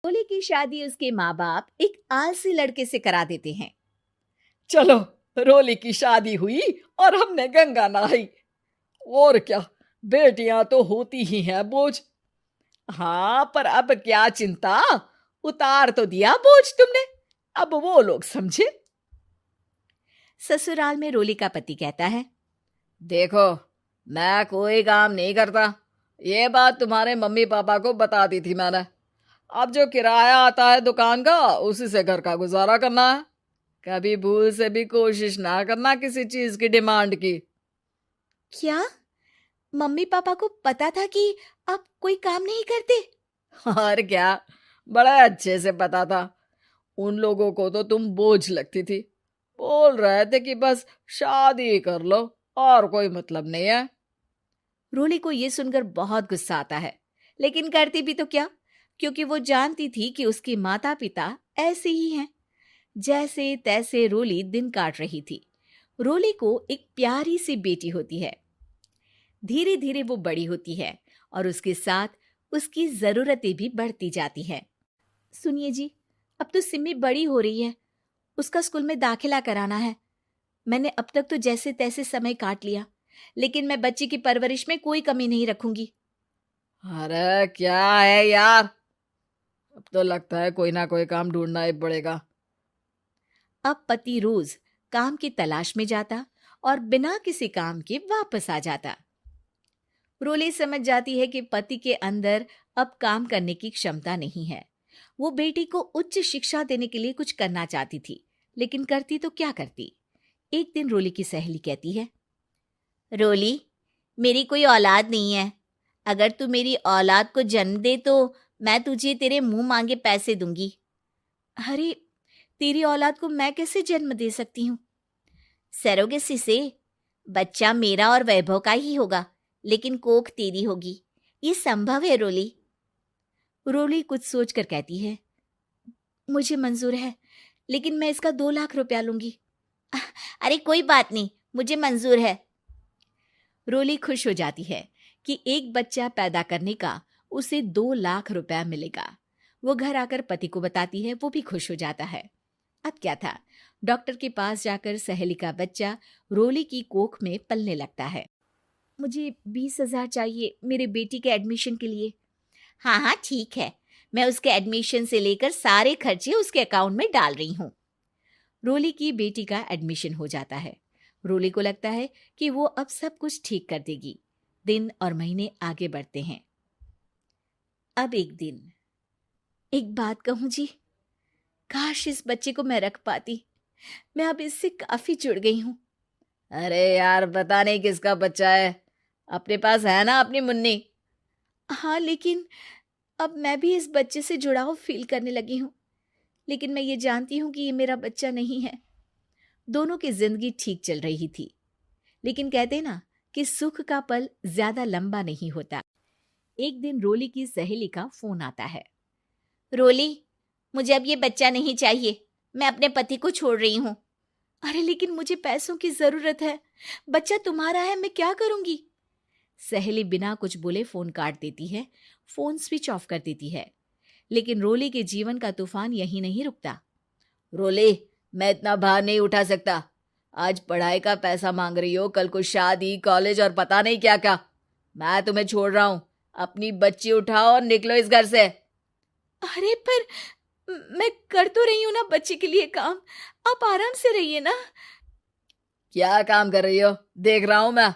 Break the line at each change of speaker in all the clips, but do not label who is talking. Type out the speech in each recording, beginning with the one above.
रोली की शादी उसके माँ बाप एक आलसी लड़के से करा देते हैं।
चलो, रोली की शादी हुई और हमने गंगा नहाई। और क्या, बेटियां तो होती ही हैं बोझ। हाँ, पर अब क्या चिंता, उतार तो दिया बोझ तुमने, अब वो लोग समझे।
ससुराल में रोली का पति कहता है,
देखो, मैं कोई काम नहीं करता, ये बात तुम्हारे मम्मी पापा को बता दी थी मैंने। अब जो किराया आता है दुकान का, उसी से घर का गुजारा करना है। कभी भूल से भी कोशिश ना करना किसी चीज की डिमांड की।
क्या मम्मी पापा को पता था कि आप कोई काम नहीं करते?
और क्या, बड़ा अच्छे से पता था। उन लोगों को तो तुम बोझ लगती थी, बोल रहे थे कि बस शादी कर लो और कोई मतलब नहीं है।
रोली को यह सुनकर बहुत गुस्सा आता है, लेकिन करती भी तो क्या, क्योंकि वो जानती थी कि उसके माता पिता ऐसे ही हैं। जैसे तैसे रोली दिन काट रही थी। रोली को एक प्यारी सी बेटी होती है। धीरे धीरे वो बड़ी होती है और उसके साथ उसकी जरूरतें भी बढ़ती जाती हैं। सुनिए जी, अब तो सिमी बड़ी हो रही है, उसका स्कूल में दाखिला कराना है। मैंने अब तक तो जैसे तैसे समय काट लिया, लेकिन मैं बच्ची की परवरिश में कोई कमी नहीं रखूंगी।
अरे क्या है यार, अब तो लगता है कोई ना कोई काम ढूंढना ही पड़ेगा।
अब पति रोज काम की तलाश में जाता और बिना किसी काम के वापस आ जाता। रोली समझ जाती है कि पति के अंदर अब काम करने की क्षमता नहीं है। वो बेटी को उच्च शिक्षा देने के लिए कुछ करना चाहती थी, लेकिन करती तो क्या करती। एक दिन रोली की सहेली कहती है, रोली, मेरी कोई औलाद नहीं है। अगर तू मेरी औलाद को जन्म दे तो मैं तुझे तेरे मुंह मांगे पैसे दूंगी। अरे, तेरी औलाद को मैं कैसे जन्म दे सकती हूँ? सरोगेसी से। बच्चा मेरा और वैभव का ही होगा, लेकिन कोख तेरी होगी। ये संभव है रोली। रोली कुछ सोचकर कहती है, मुझे मंजूर है, लेकिन मैं इसका 2 लाख रुपया लूंगी। अरे कोई बात नहीं, मुझे मंजूर है। रोली खुश हो जाती है कि एक बच्चा पैदा करने का उसे 2 लाख रुपया मिलेगा। वो घर आकर पति को बताती है, वो भी खुश हो जाता है। अब क्या था, डॉक्टर के पास जाकर सहेली का बच्चा रोली की कोख में पलने लगता है। मुझे 20,000 चाहिए मेरे बेटी के एडमिशन के लिए। हाँ हाँ ठीक है, मैं उसके एडमिशन से लेकर सारे खर्चे उसके अकाउंट में डाल रही हूँ। रोली की बेटी का एडमिशन हो जाता है। रोली को लगता है कि वो अब सब कुछ ठीक कर देगी। दिन और महीने आगे बढ़ते हैं। अब एक दिन, एक बात कहूँ जी, काश इस बच्चे को मैं रख पाती। मैं अब इससे काफी जुड़ गई हूँ।
अरे यार, पता नहीं किसका बच्चा है, अपने पास है ना अपनी मुन्नी।
हाँ, लेकिन अब मैं भी इस बच्चे से जुड़ाव फील करने लगी हूँ। लेकिन मैं ये जानती हूँ कि ये मेरा बच्चा नहीं है। दोनों की जिंदगी ठीक चल रही थी, लेकिन कहते ना कि सुख का पल ज्यादा लंबा नहीं होता। एक दिन रोली की सहेली का फोन आता है। रोली, मुझे अब ये बच्चा नहीं चाहिए, मैं अपने पति को छोड़ रही हूँ। अरे लेकिन मुझे पैसों की जरूरत है, बच्चा तुम्हारा है, मैं क्या करूंगी? सहेली बिना कुछ बोले फोन काट देती है, फोन स्विच ऑफ कर देती है। लेकिन रोली के जीवन का तूफान यहीं नहीं रुकता।
रोली, मैं इतना भार नहीं उठा सकता। आज पढ़ाई का पैसा मांग रही हो, कल को शादी, कॉलेज और पता नहीं क्या क्या। मैं तुम्हें छोड़ रहा हूँ, अपनी बच्ची उठाओ और निकलो इस घर से।
अरे पर मैं कर तो रही हूं ना बच्चे के लिए काम, आप आराम से रहिए ना।
क्या काम कर रही हो, देख रहा हूं मैं।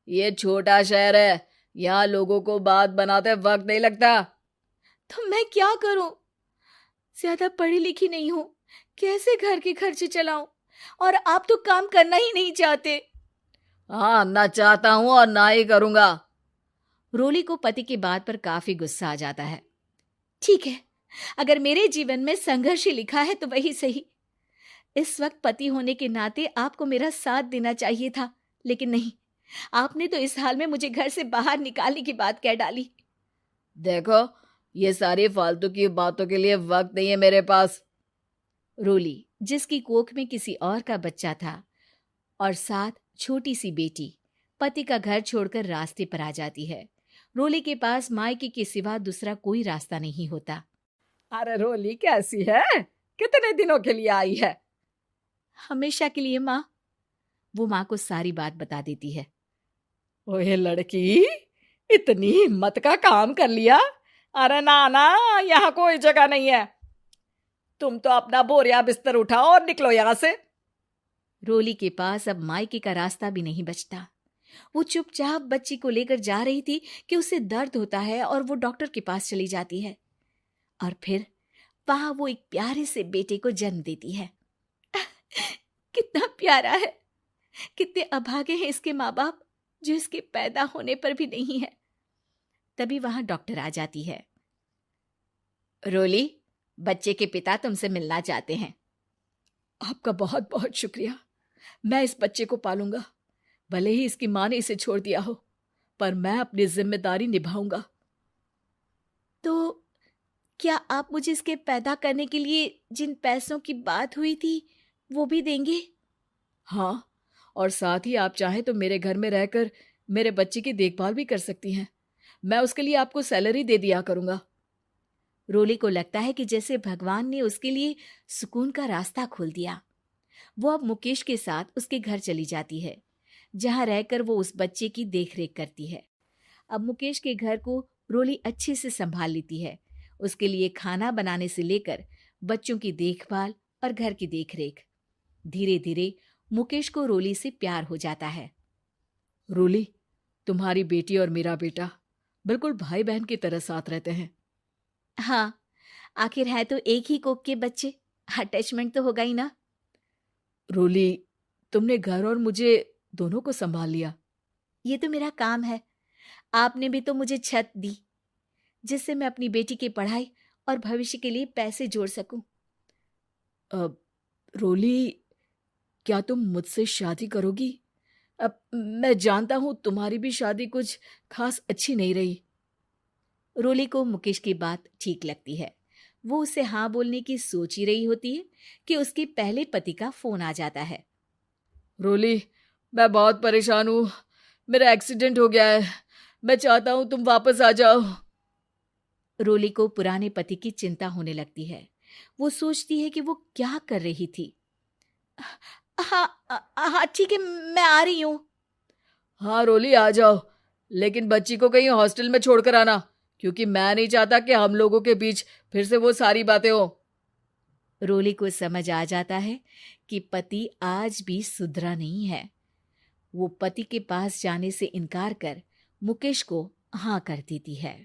ये छोटा शहर है, यहाँ लोगों को बात बनाते वक्त नहीं लगता।
तो मैं क्या करूं? ज्यादा पढ़ी लिखी नहीं हूं, कैसे घर के खर्चे चलाऊं? और आप तो काम करना ही नहीं चाहते।
हाँ, ना चाहता हूं और ना ही करूंगा।
रोली को पति की बात पर काफी गुस्सा आ जाता है। ठीक है, अगर मेरे जीवन में संघर्ष ही लिखा है तो वही सही। इस वक्त पति होने के नाते आपको मेरा साथ देना चाहिए था, लेकिन नहीं, आपने तो इस हाल में मुझे घर से बाहर निकालने की बात कह डाली।
देखो, ये सारी फालतू की बातों के लिए वक्त नहीं है मेरे पास।
रोली, जिसकी कोख में किसी और का बच्चा था और साथ छोटी सी बेटी, पति का घर छोड़कर रास्ते पर आ जाती है। रोली के पास मायके के सिवा दूसरा कोई रास्ता नहीं होता।
अरे रोली कैसी है? कितने दिनों के लिए आई है?
हमेशा के लिए माँ। वो माँ को सारी बात बता देती है।
ओए लड़की, इतनी हिम्मत का काम कर लिया। अरे ना ना, यहाँ कोई जगह नहीं है। तुम तो अपना बोरिया बिस्तर उठाओ और निकलो यहाँ से।
रोली के पास अब मायके का रास्ता भी नहीं बचता। वो चुपचाप बच्ची को लेकर जा रही थी कि उसे दर्द होता है और वो डॉक्टर के पास चली जाती है। और फिर वहां वो एक प्यारे से बेटे को जन्म देती है। कितना प्यारा है। कितने अभागे हैं इसके माँ बाप जो इसके पैदा होने पर भी नहीं है। तभी वहां डॉक्टर आ जाती है। रोली, बच्चे के पिता तुमसे मिलना चाहते हैं।
आपका बहुत बहुत शुक्रिया। मैं इस बच्चे को पालूंगा। भले ही इसकी माँ ने इसे छोड़ दिया हो, पर मैं अपनी जिम्मेदारी निभाऊंगा।
तो क्या आप मुझे इसके पैदा करने के लिए जिन पैसों की बात हुई थी वो भी देंगे?
हाँ, और साथ ही आप चाहें तो मेरे घर में रहकर मेरे बच्चे की देखभाल भी कर सकती हैं। मैं उसके लिए आपको सैलरी दे दिया करूंगा।
रोली को लगता है कि जैसे भगवान ने उसके लिए सुकून का रास्ता खोल दिया। वो अब मुकेश के साथ उसके घर चली जाती है, जहां रहकर वो उस बच्चे की देखरेख करती है। अब मुकेश के घर को रोली अच्छे से संभाल लेती है। उसके लिए खाना बनाने से लेकर बच्चों की देखभाल और घर की देखरेख। धीरे धीरे मुकेश को रोली से प्यार हो जाता है।
रोली, तुम्हारी बेटी और मेरा बेटा बिल्कुल भाई बहन की तरह साथ रहते हैं।
हाँ, आखिर है तो एक ही कोख के बच्चे, अटैचमेंट तो होगा ही ना।
रोली, तुमने घर और मुझे दोनों को संभाल लिया।
ये तो मेरा काम है। आपने भी तो मुझे छत दी जिससे मैं अपनी बेटी की पढ़ाई और भविष्य के लिए पैसे जोड़ सकूं।
अब रोली, क्या तुम मुझसे शादी करोगी? अब मैं जानता हूं तुम्हारी भी शादी कुछ खास अच्छी नहीं रही।
रोली को मुकेश की बात ठीक लगती है। वो उसे हाँ बोलने की सोच ही रही होती है कि उसके पहले पति का फोन आ जाता है।
रोली, मैं बहुत परेशान हूं। मेरा एक्सीडेंट हो गया है। मैं चाहता हूं तुम वापस आ जाओ।
रोली को पुराने पति की चिंता होने लगती है। वो सोचती है कि वो क्या कर रही थी। हाँ हाँ ठीक है, मैं आ रही हूँ।
हाँ रोली, आ जाओ, लेकिन बच्ची को कहीं हॉस्टल में छोड़कर आना, क्योंकि मैं नहीं चाहता कि हम लोगों के बीच फिर से वो सारी बातें हो।
रोली को समझ आ जाता है कि पति आज भी सुधरा नहीं है। वो पति के पास जाने से इनकार कर मुकेश को हाँ कर देती है।